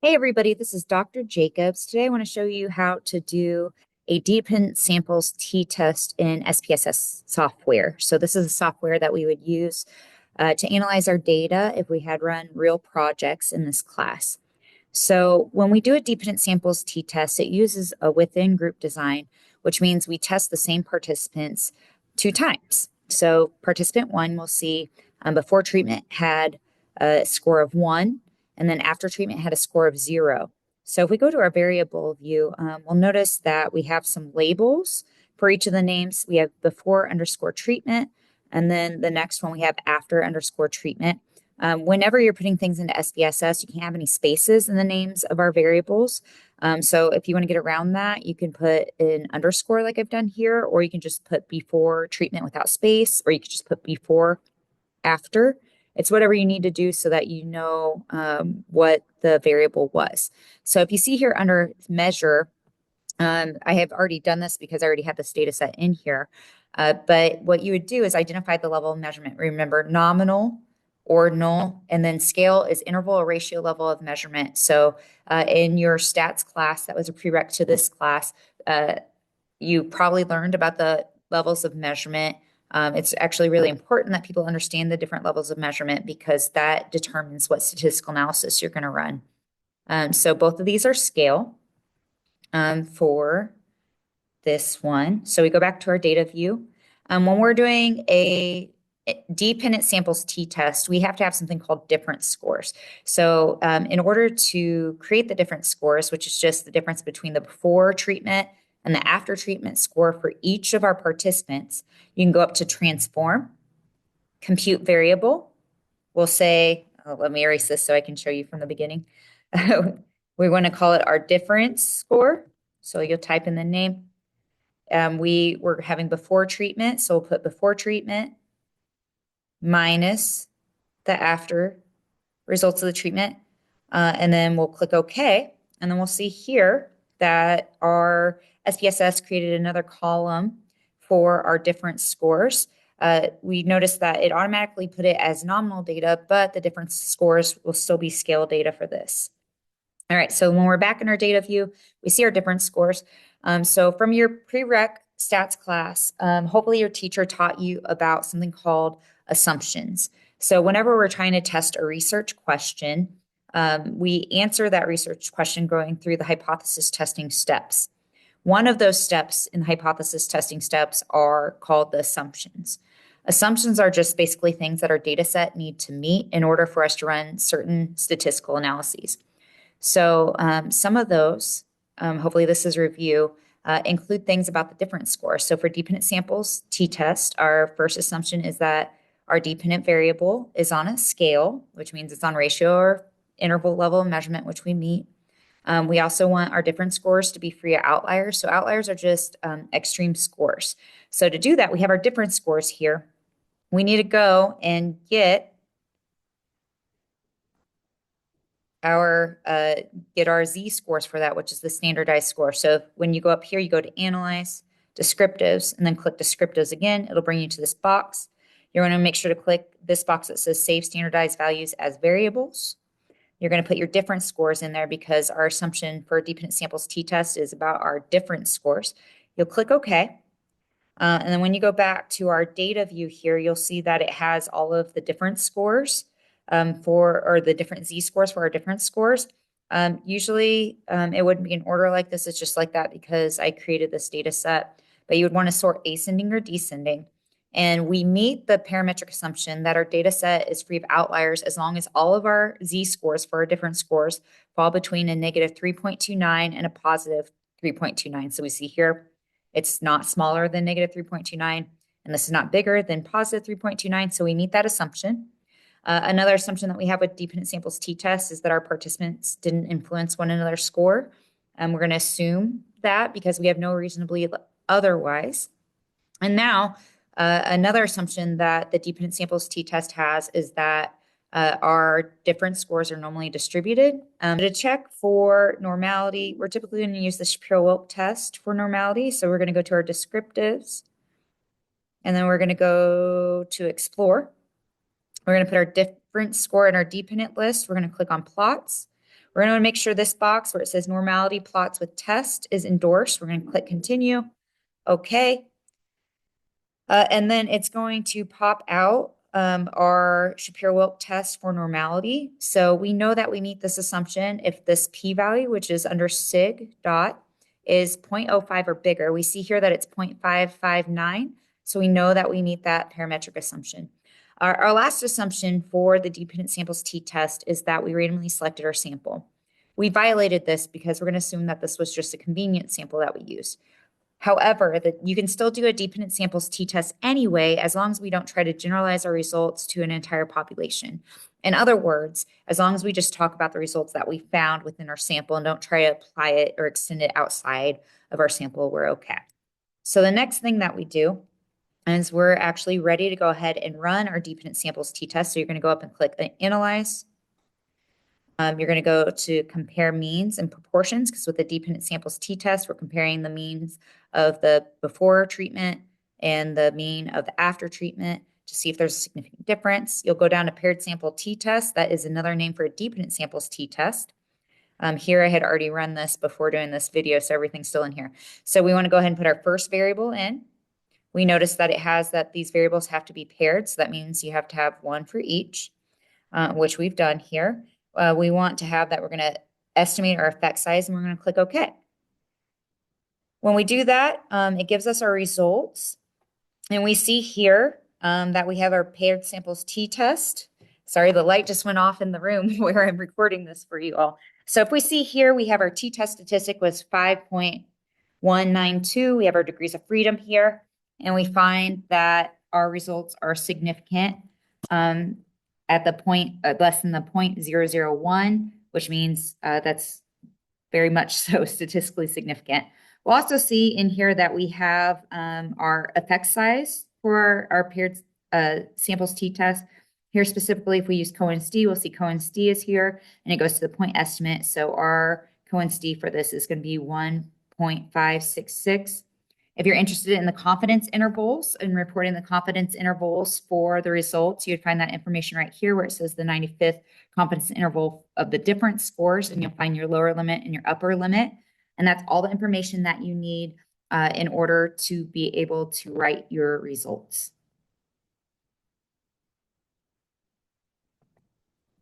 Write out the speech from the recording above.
Hey everybody, this is Dr. Jacobs. Today I want to show you how to do a dependent samples t-test in SPSS software. So this is a software that we would use to analyze our data if we had run real projects in this class. So when we do a dependent samples t-test, it uses a within group design, which means we test the same participants 2 times. So participant 1 will see before treatment had a score of 1, and then after treatment had a score of 0. So if we go to our variable view, we'll notice that we have some labels for each of the names. We have before underscore treatment, and then the next one we have after underscore treatment. Whenever you're putting things into SPSS, you can't have any spaces in the names of our variables. So if you want to get around that, you can put an underscore like I've done here, or you can just put before treatment without space, or you could just put before after. It's whatever you need to do so that you know what the variable was. So if you see here under measure, I have already done this because I already have this data set in here. But what you would do is identify the level of measurement. Remember, nominal, ordinal, and then scale is interval or ratio level of measurement. So in your stats class, that was a prereq to this class, you probably learned about the levels of measurement. It's actually really important that people understand the different levels of measurement because that determines what statistical analysis you're going to run. So both of these are scale for this one. So we go back to our data view. When we're doing a dependent samples t-test, we have to have something called difference scores. So in order to create the difference scores, which is just the difference between the before treatment and the after treatment score for each of our participants, you can go up to transform, compute variable. We'll say, let me erase this so I can show you from the beginning. We want to call it our difference score. So you'll type in the name. We were having before treatment, so we'll put before treatment minus the after results of the treatment. And then we'll click OK. And then we'll see here that our SPSS created another column for our difference scores. We noticed that it automatically put it as nominal data, but the difference scores will still be scale data for this. All right, so when we're back in our data view, we see our difference scores. So from your prereq stats class, hopefully your teacher taught you about something called assumptions. So whenever we're trying to test a research question, we answer that research question going through the hypothesis testing steps. One of those steps in the hypothesis testing steps are called the assumptions. Assumptions are just basically things that our data set need to meet in order for us to run certain statistical analyses. So some of those, hopefully this is a review, include things about the difference score. So for dependent samples t-test, our first assumption is that our dependent variable is on a scale, which means it's on ratio or interval level of measurement, which we meet. We also want our difference scores to be free of outliers. So outliers are just extreme scores. So to do that, we have our difference scores here. We need to go and get our z-scores for that, which is the standardized score. So when you go up here, you go to Analyze, Descriptives, and then click Descriptives again. It'll bring you to this box. You're going to make sure to click this box that says Save Standardized Values as Variables. You're going to put your difference scores in there because our assumption for dependent samples t-test is about our difference scores. You'll click OK. And then when you go back to our data view here, you'll see that it has all of the difference scores or the different z-scores for our difference scores. Usually it wouldn't be in order like this. It's just like that because I created this data set. But you would want to sort ascending or descending. And we meet the parametric assumption that our data set is free of outliers as long as all of our z-scores for our different scores fall between a negative 3.29 and a positive 3.29. So we see here it's not smaller than negative 3.29, and this is not bigger than positive 3.29. So we meet that assumption. Another assumption that we have with dependent samples t-test is that our participants didn't influence one another's score. We're going to assume that because we have no reason to believe otherwise. And now another assumption that the dependent samples t-test has is that our difference scores are normally distributed. To check for normality, we're typically going to use the Shapiro-Wilk test for normality. So we're going to go to our descriptives, and then we're going to go to explore. We're going to put our difference score in our dependent list. We're going to click on plots. We're going to make sure this box where it says normality plots with test is endorsed. We're going to click continue. Okay. And then it's going to pop out our Shapiro-Wilk test for normality. So we know that we meet this assumption if this p-value, which is under sig dot, is 0.05 or bigger. We see here that it's 0.559. So we know that we meet that parametric assumption. Our last assumption for the dependent samples t-test is that we randomly selected our sample. We violated this because we're going to assume that this was just a convenient sample that we used. However, you can still do a dependent samples t-test anyway, as long as we don't try to generalize our results to an entire population. In other words, as long as we just talk about the results that we found within our sample and don't try to apply it or extend it outside of our sample, we're okay. So the next thing that we do is we're actually ready to go ahead and run our dependent samples t-test. So you're going to go up and click Analyze. You're going to go to compare means and proportions, because with the dependent samples t-test, we're comparing the means of the before treatment and the mean of the after treatment to see if there's a significant difference. You'll go down to paired sample t-test. That is another name for a dependent samples t-test. Here I had already run this before doing this video, so everything's still in here. So we want to go ahead and put our first variable in. We notice that it has that these variables have to be paired, so that means you have to have one for each, which we've done here. We want to have that we're going to estimate our effect size, and we're going to click OK. When we do that, it gives us our results. And we see here that we have our paired samples t-test. Sorry, the light just went off in the room where I'm recording this for you all. So if we see here, we have our t-test statistic was 5.192. We have our degrees of freedom here. And we find that our results are significant at the point less than the 0.001, which means that's very much so statistically significant. We'll also see in here that we have our effect size for our paired samples t-test. Here specifically, if we use Cohen's d, we'll see Cohen's d is here, and it goes to the point estimate. So our Cohen's d for this is going to be 1.566. If you're interested in the confidence intervals and reporting the confidence intervals for the results, you'd find that information right here where it says the 95th confidence interval of the different scores, and you'll find your lower limit and your upper limit. And that's all the information that you need in order to be able to write your results.